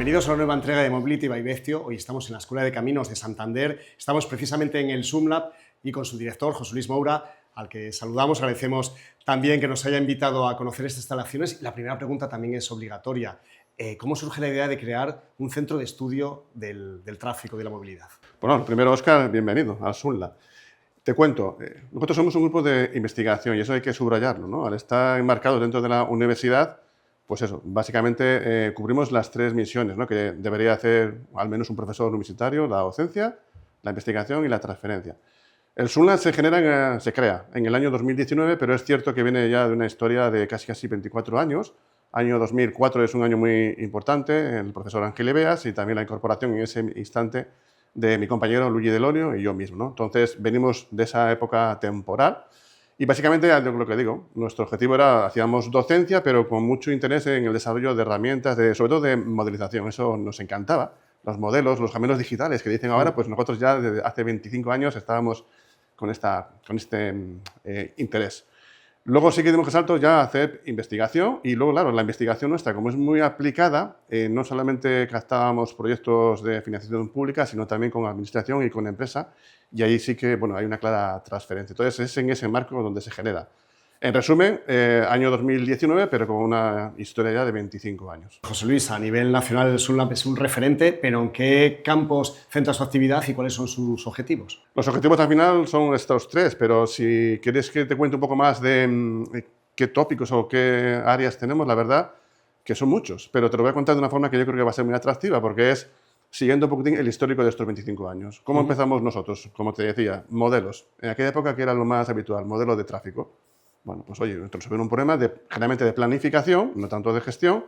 Bienvenidos a una nueva entrega de Mobility by Bestio. Hoy estamos en la Escuela de Caminos de Santander. Estamos precisamente en el SUMLab y con su director, José Luis Moura, al que saludamos. Agradecemos también que nos haya invitado a conocer estas instalaciones. La primera pregunta también es obligatoria. ¿Cómo surge la idea de crear un centro de estudio del tráfico y de la movilidad? Bueno, primero, Óscar, bienvenido al SUMLab. Te cuento, nosotros somos un grupo de investigación y eso hay que subrayarlo, ¿no? Al estar enmarcados dentro de la universidad, pues eso, básicamente cubrimos las tres misiones, ¿no?, que debería hacer al menos un profesor universitario: la docencia, la investigación y la transferencia. El SUMLab se crea en el año 2019, pero es cierto que viene ya de una historia de casi 24 años. Año 2004 es un año muy importante, el profesor Ángel Eveas y también la incorporación en ese instante de mi compañero Luigi Delonio y yo mismo, ¿no? Entonces, venimos de esa época temporal y básicamente, lo que digo, nuestro objetivo era, hacíamos docencia, pero con mucho interés en el desarrollo de herramientas, sobre todo de modelización. Eso nos encantaba. Los modelos, los caminos digitales que dicen ahora, pues nosotros ya desde hace 25 años estábamos con este interés. Luego sí que dimos el salto ya a hacer investigación y luego, claro, la investigación nuestra, como es muy aplicada, no solamente captábamos proyectos de financiación pública, sino también con administración y con empresa, y ahí sí que, bueno, hay una clara transferencia. Entonces, es en ese marco donde se genera. En resumen, año 2019, pero con una historia ya de 25 años. José Luis, a nivel nacional el SUMLab es un referente, pero ¿en qué campos centra su actividad y cuáles son sus objetivos? Los objetivos al final son estos tres, pero si quieres que te cuente un poco más de qué tópicos o qué áreas tenemos, la verdad que son muchos, pero te lo voy a contar de una forma que yo creo que va a ser muy atractiva, porque es siguiendo un poquitín el histórico de estos 25 años. ¿Cómo empezamos nosotros? Como te decía, modelos. En aquella época, que era lo más habitual, modelos de tráfico. Bueno, pues oye, resolver un problema generalmente de planificación, no tanto de gestión,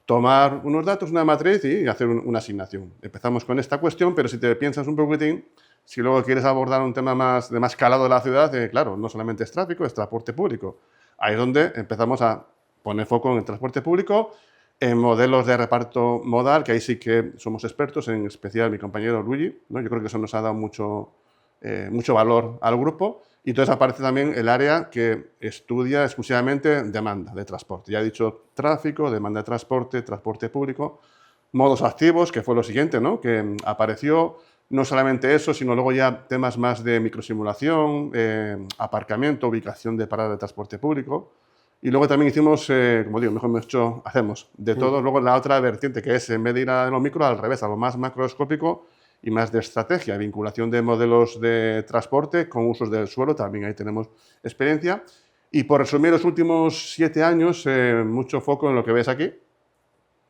tomar unos datos, una matriz y hacer una asignación. Empezamos con esta cuestión, pero si te piensas un poquitín, si luego quieres abordar un tema de más calado de la ciudad, claro, no solamente es tráfico, es transporte público. Ahí es donde empezamos a poner foco en el transporte público, en modelos de reparto modal, que ahí sí que somos expertos, en especial mi compañero Luigi, ¿no? Yo creo que eso nos ha dado mucho valor al grupo. Y entonces aparece también el área que estudia exclusivamente demanda de transporte. Ya he dicho tráfico, demanda de transporte, transporte público, modos activos, que fue lo siguiente, ¿no?, que apareció. No solamente eso, sino luego ya temas más de microsimulación, aparcamiento, ubicación de paradas de transporte público. Y luego también hicimos, como digo, hacemos de todo. Luego la otra vertiente, que es, en vez de ir a lo micro, al revés, a lo más macroscópico y más de estrategia, vinculación de modelos de transporte con usos del suelo, también ahí tenemos experiencia. Y por resumir, los últimos 7 años, mucho foco en lo que ves aquí: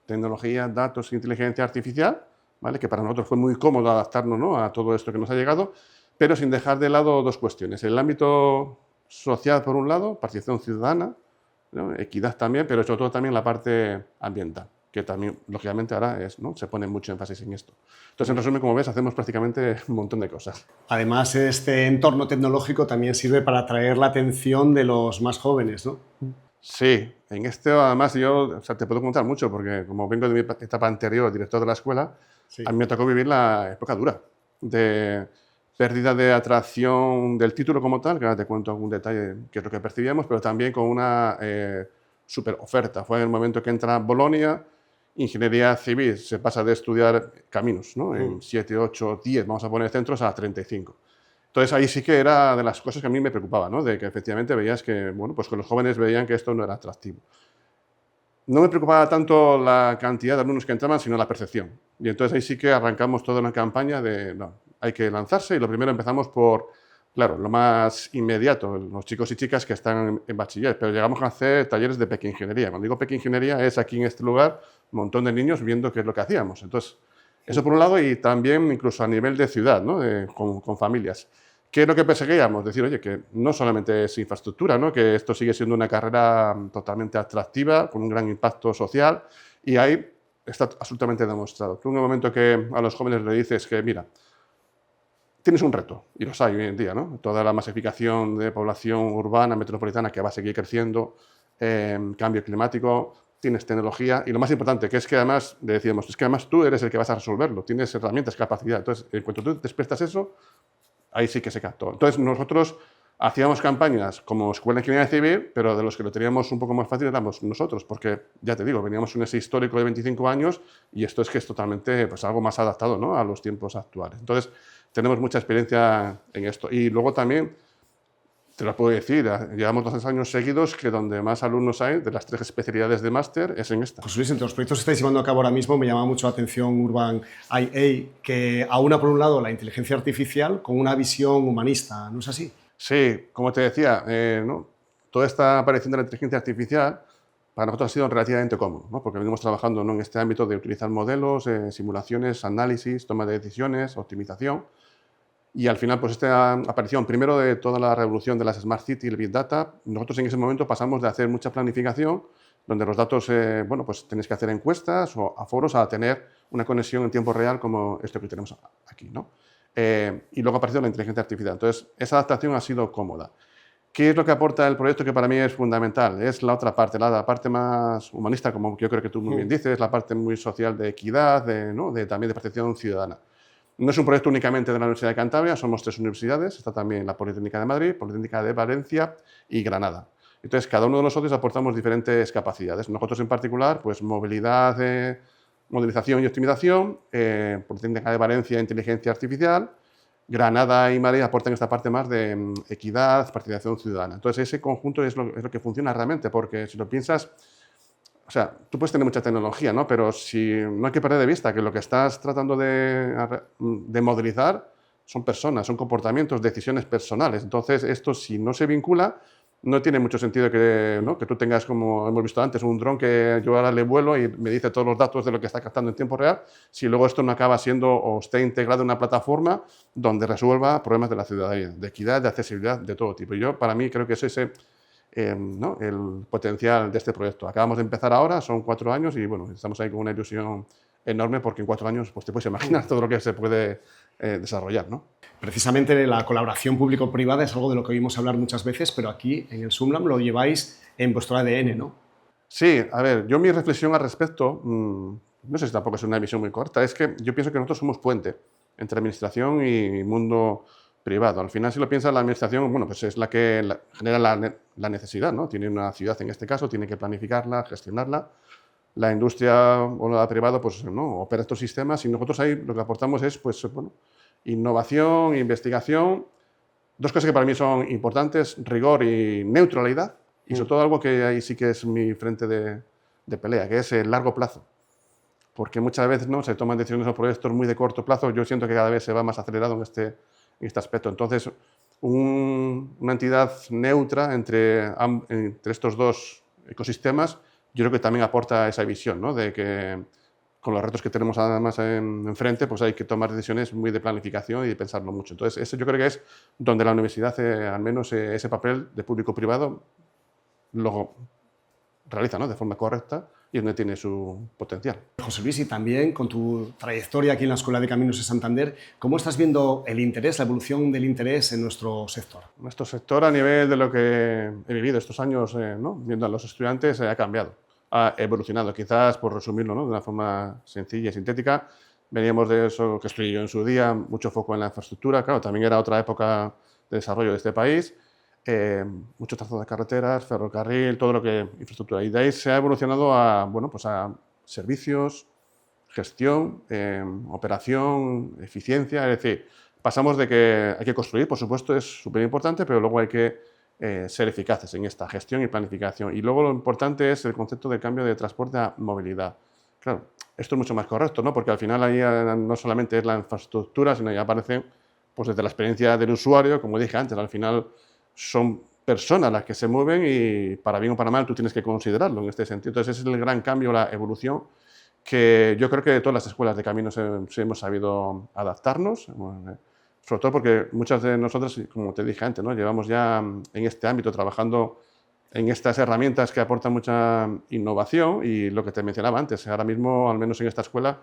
tecnología, datos, inteligencia artificial, ¿vale?, que para nosotros fue muy cómodo adaptarnos, ¿no?, a todo esto que nos ha llegado, pero sin dejar de lado dos cuestiones: el ámbito social, por un lado, participación ciudadana, ¿no?, equidad también, pero sobre todo también la parte ambiental, que también, lógicamente, ahora ¿no?, se pone mucho énfasis en esto. Entonces, en resumen, como ves, hacemos prácticamente un montón de cosas. Además, este entorno tecnológico también sirve para atraer la atención de los más jóvenes, ¿no? Sí, en esto además yo te puedo contar mucho, porque como vengo de mi etapa anterior, director de la escuela, Sí. a mí me tocó vivir la época dura de pérdida de atracción del título como tal, que ahora te cuento algún detalle que es lo que percibíamos, pero también con una super oferta. Fue en el momento que entra Bolonia, ingeniería civil, se pasa de estudiar caminos, ¿no?, en 7, 8, 10, vamos a poner centros, a 35. Entonces ahí sí que era de las cosas que a mí me preocupaba, ¿no?, de que efectivamente veías que, bueno, pues que los jóvenes veían que esto no era atractivo. No me preocupaba tanto la cantidad de alumnos que entraban, sino la percepción. Y entonces ahí sí que arrancamos toda una campaña de, no, hay que lanzarse, y lo primero empezamos por, claro, lo más inmediato, los chicos y chicas que están en bachiller, pero llegamos a hacer talleres de Peque Ingeniería. Cuando digo Peque Ingeniería es aquí en este lugar, un montón de niños viendo qué es lo que hacíamos. Entonces, eso por un lado, y también incluso a nivel de ciudad, ¿no?, con familias. ¿Qué es lo que perseguíamos? Decir, oye, que no solamente es infraestructura, ¿no?, que esto sigue siendo una carrera totalmente atractiva, con un gran impacto social, y ahí está absolutamente demostrado. Tú en el momento que a los jóvenes le dices que, mira, tienes un reto, y los hay hoy en día, ¿no?, toda la masificación de población urbana, metropolitana, que va a seguir creciendo, cambio climático, tienes tecnología, y lo más importante, que es que además, le decíamos, es que además tú eres el que vas a resolverlo, tienes herramientas, capacidad. Entonces, en cuanto tú despiertas eso, ahí sí que se captó. Entonces, nosotros Hacíamos campañas como Escuela de Ingeniería Civil, pero de los que lo teníamos un poco más fácil éramos nosotros, porque, ya te digo, veníamos con ese histórico de 25 años y esto es que es totalmente pues, algo más adaptado, ¿no?, a los tiempos actuales. Entonces, tenemos mucha experiencia en esto. Y luego también, te lo puedo decir, llevamos 12 años seguidos que donde más alumnos hay de las 3 especialidades de máster es en esta. José Luis, entre los proyectos que estáis llevando a cabo ahora mismo me llama mucho la atención Urban IA, que aúna por un lado la inteligencia artificial con una visión humanista, ¿no es así? Sí, como te decía, ¿no?, toda esta aparición de la inteligencia artificial para nosotros ha sido relativamente cómodo, ¿no?, porque venimos trabajando, ¿no?, en este ámbito de utilizar modelos, simulaciones, análisis, toma de decisiones, optimización. Y al final, pues esta aparición, primero de toda la revolución de las Smart City y el Big Data, nosotros en ese momento pasamos de hacer mucha planificación, donde los datos, bueno, pues tenéis que hacer encuestas o aforos, a tener una conexión en tiempo real como esto que tenemos aquí, ¿no? Y luego ha aparecido la inteligencia artificial. Entonces, esa adaptación ha sido cómoda. ¿Qué es lo que aporta el proyecto que para mí es fundamental? Es la otra parte, la parte más humanista, como yo creo que tú muy bien dices, la parte muy social de equidad, ¿no?, también de percepción ciudadana. No es un proyecto únicamente de la Universidad de Cantabria, somos 3 universidades, está también la Politécnica de Madrid, Politécnica de Valencia y Granada. Entonces, cada uno de nosotros aportamos diferentes capacidades. Nosotros en particular, pues movilidad, modelización y optimización, Politécnica de Valencia, inteligencia artificial, Granada y Madrid aportan esta parte más de equidad, participación ciudadana. Entonces, ese conjunto es lo que funciona realmente, porque si lo piensas, o sea, tú puedes tener mucha tecnología, ¿no?, pero si no hay que perder de vista que lo que estás tratando de modelizar son personas, son comportamientos, decisiones personales. Entonces, esto si no se vincula, no tiene mucho sentido que, ¿no?, que tú tengas, como hemos visto antes, un dron que yo ahora le vuelo y me dice todos los datos de lo que está captando en tiempo real, si luego esto no acaba siendo o esté integrado en una plataforma donde resuelva problemas de la ciudadanía, de equidad, de accesibilidad, de todo tipo. Y yo, para mí, creo que es ese, ¿no?, el potencial de este proyecto. Acabamos de empezar ahora, son 4 años y bueno, estamos ahí con una ilusión enorme porque en 4 años pues te puedes imaginar todo lo que se puede desarrollar, ¿no? Precisamente la colaboración público-privada es algo de lo que oímos hablar muchas veces, pero aquí en el SUMLAM lo lleváis en vuestro ADN, ¿no? Sí, a ver, yo mi reflexión al respecto, no sé si tampoco es una visión muy corta, es que yo pienso que nosotros somos puente entre administración y mundo privado. Al final, si lo piensas, la administración, bueno, pues es la que genera la necesidad, ¿no? Tiene una ciudad, en este caso, tiene que planificarla, gestionarla. La industria o la privada, pues no, opera estos sistemas y nosotros ahí lo que aportamos es, pues, bueno, innovación, investigación, 2 cosas que para mí son importantes, rigor y neutralidad, y sobre todo algo que ahí sí que es mi frente de pelea, que es el largo plazo. Porque muchas veces, ¿no?, se toman decisiones o proyectos muy de corto plazo. Yo siento que cada vez se va más acelerado en este aspecto. Entonces, una entidad neutra entre estos 2 ecosistemas, yo creo que también aporta esa visión, ¿no?, de que con los retos que tenemos además enfrente, pues hay que tomar decisiones muy de planificación y de pensarlo mucho. Entonces, eso yo creo que es donde la universidad, al menos ese papel de público-privado, lo realiza, ¿no?, de forma correcta y donde tiene su potencial. José Luis, y también con tu trayectoria aquí en la Escuela de Caminos de Santander, ¿cómo estás viendo el interés, la evolución del interés en nuestro sector? Nuestro sector, a nivel de lo que he vivido estos años, ¿no?, viendo a los estudiantes, ha cambiado, ha evolucionado. Quizás, por resumirlo, ¿no?, de una forma sencilla y sintética, veníamos de eso que estudié yo en su día, mucho foco en la infraestructura. Claro, también era otra época de desarrollo de este país, mucho trazo de carreteras, ferrocarril, todo lo que infraestructura. Y de ahí se ha evolucionado a, bueno, pues a servicios, gestión, operación, eficiencia. Es decir, pasamos de que hay que construir, por supuesto, es súper importante, pero luego hay que ser eficaces en esta gestión y planificación. Y luego lo importante es el concepto de cambio de transporte a movilidad. Claro, esto es mucho más correcto, ¿no?, porque al final ahí no solamente es la infraestructura, sino ya aparece, pues, desde la experiencia del usuario, como dije antes, al final son personas las que se mueven y para bien o para mal tú tienes que considerarlo en este sentido. Entonces, ese es el gran cambio, la evolución, que yo creo que todas las escuelas de caminos hemos sabido adaptarnos, sobre todo porque muchas de nosotras, como te dije antes, ¿no?, llevamos ya en este ámbito trabajando en estas herramientas que aportan mucha innovación y lo que te mencionaba antes, ahora mismo, al menos en esta escuela,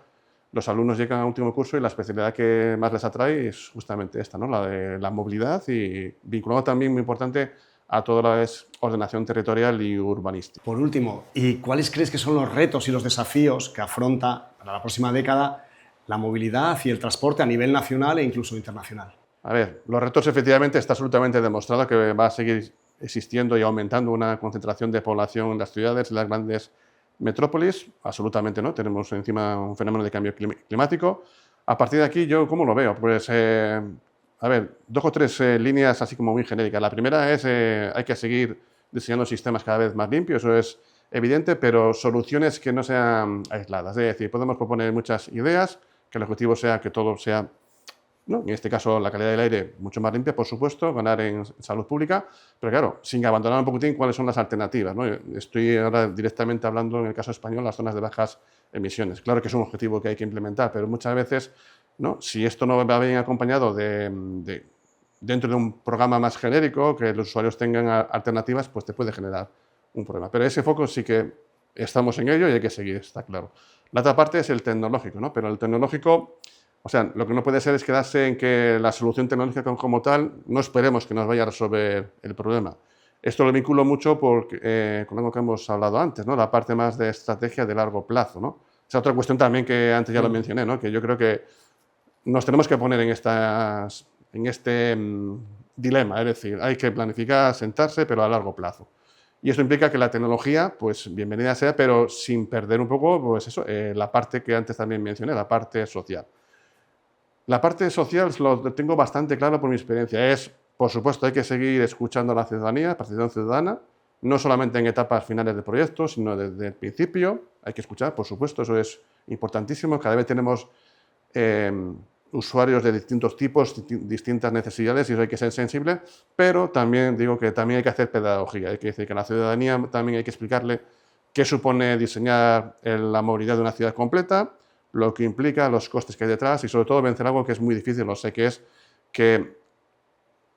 los alumnos llegan a último curso y la especialidad que más les atrae es justamente esta, ¿no?, la de la movilidad, y vinculado también, muy importante, a toda la ordenación territorial y urbanística. Por último, ¿y cuáles crees que son los retos y los desafíos que afronta para la próxima década la movilidad y el transporte a nivel nacional e incluso internacional? A ver, los retos efectivamente está absolutamente demostrado que va a seguir existiendo y aumentando una concentración de población en las ciudades, en las grandes metrópolis. Absolutamente no, tenemos encima un fenómeno de cambio climático. A partir de aquí, ¿yo cómo lo veo? Pues, a ver, 2 o 3 líneas así como muy genéricas. La primera es, hay que seguir diseñando sistemas cada vez más limpios, eso es evidente, pero soluciones que no sean aisladas. Es decir, podemos proponer muchas ideas, que el objetivo sea que todo sea, ¿no?, en este caso la calidad del aire mucho más limpia, por supuesto, ganar en salud pública, pero claro, sin abandonar un poquitín cuáles son las alternativas, ¿no? Estoy ahora directamente hablando en el caso español, las zonas de bajas emisiones. Claro que es un objetivo que hay que implementar, pero muchas veces, ¿no?, si esto no va bien acompañado dentro de un programa más genérico, que los usuarios tengan alternativas, pues te puede generar un problema. Pero ese foco sí que estamos en ello y hay que seguir, está claro. La otra parte es el tecnológico, ¿no? Pero el tecnológico, o sea, lo que no puede ser es quedarse en que la solución tecnológica como tal, no esperemos que nos vaya a resolver el problema. Esto lo vinculo mucho con algo que hemos hablado antes, ¿no? La parte más de estrategia de largo plazo, ¿no? Esa otra cuestión también que antes ya lo mencioné, ¿no? Que yo creo que nos tenemos que poner en este dilema, es decir, hay que planificar, sentarse, pero a largo plazo. Y esto implica que la tecnología, pues bienvenida sea, pero sin perder un poco, pues eso, la parte que antes también mencioné, la parte social. La parte social lo tengo bastante claro por mi experiencia. Es, por supuesto, hay que seguir escuchando a la ciudadanía, participación ciudadana, no solamente en etapas finales del proyecto, sino desde el principio. Hay que escuchar, por supuesto, eso es importantísimo. Cada vez tenemos usuarios de distintos tipos, distintas necesidades, y eso hay que ser sensible, pero también digo que también hay que hacer pedagogía. Hay que decir que a la ciudadanía también hay que explicarle qué supone diseñar la movilidad de una ciudad completa, lo que implica, los costes que hay detrás y sobre todo vencer algo que es muy difícil, lo sé, que es que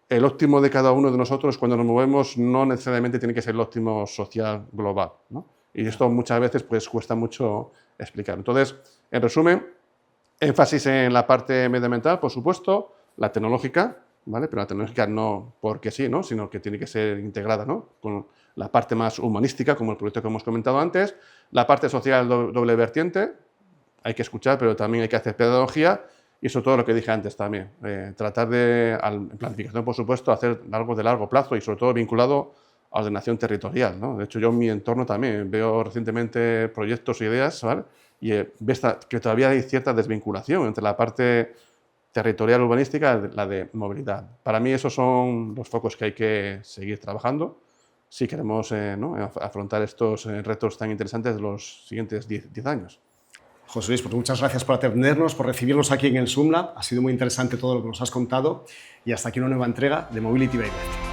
el óptimo de cada uno de nosotros cuando nos movemos no necesariamente tiene que ser el óptimo social global, ¿no? Y esto muchas veces pues cuesta mucho explicar. Entonces, en resumen, énfasis en la parte medioambiental, por supuesto, la tecnológica, ¿vale? Pero la tecnológica no porque sí, ¿no?, sino que tiene que ser integrada, ¿no?, con la parte más humanística, como el proyecto que hemos comentado antes, la parte social doble vertiente, hay que escuchar, pero también hay que hacer pedagogía y sobre todo lo que dije antes también, tratar de, en planificación, por supuesto, hacer algo de largo plazo y sobre todo vinculado a ordenación territorial, ¿no? De hecho, yo en mi entorno también veo recientemente proyectos e ideas, ¿vale?, y ves que todavía hay cierta desvinculación entre la parte territorial urbanística y la de movilidad. Para mí esos son los focos que hay que seguir trabajando si queremos ¿no?, afrontar estos retos tan interesantes de los siguientes 10 años. José Luis, pues muchas gracias por atendernos, por recibirnos aquí en el Zoom Lab. Ha sido muy interesante todo lo que nos has contado y hasta aquí una nueva entrega de Mobility by Web.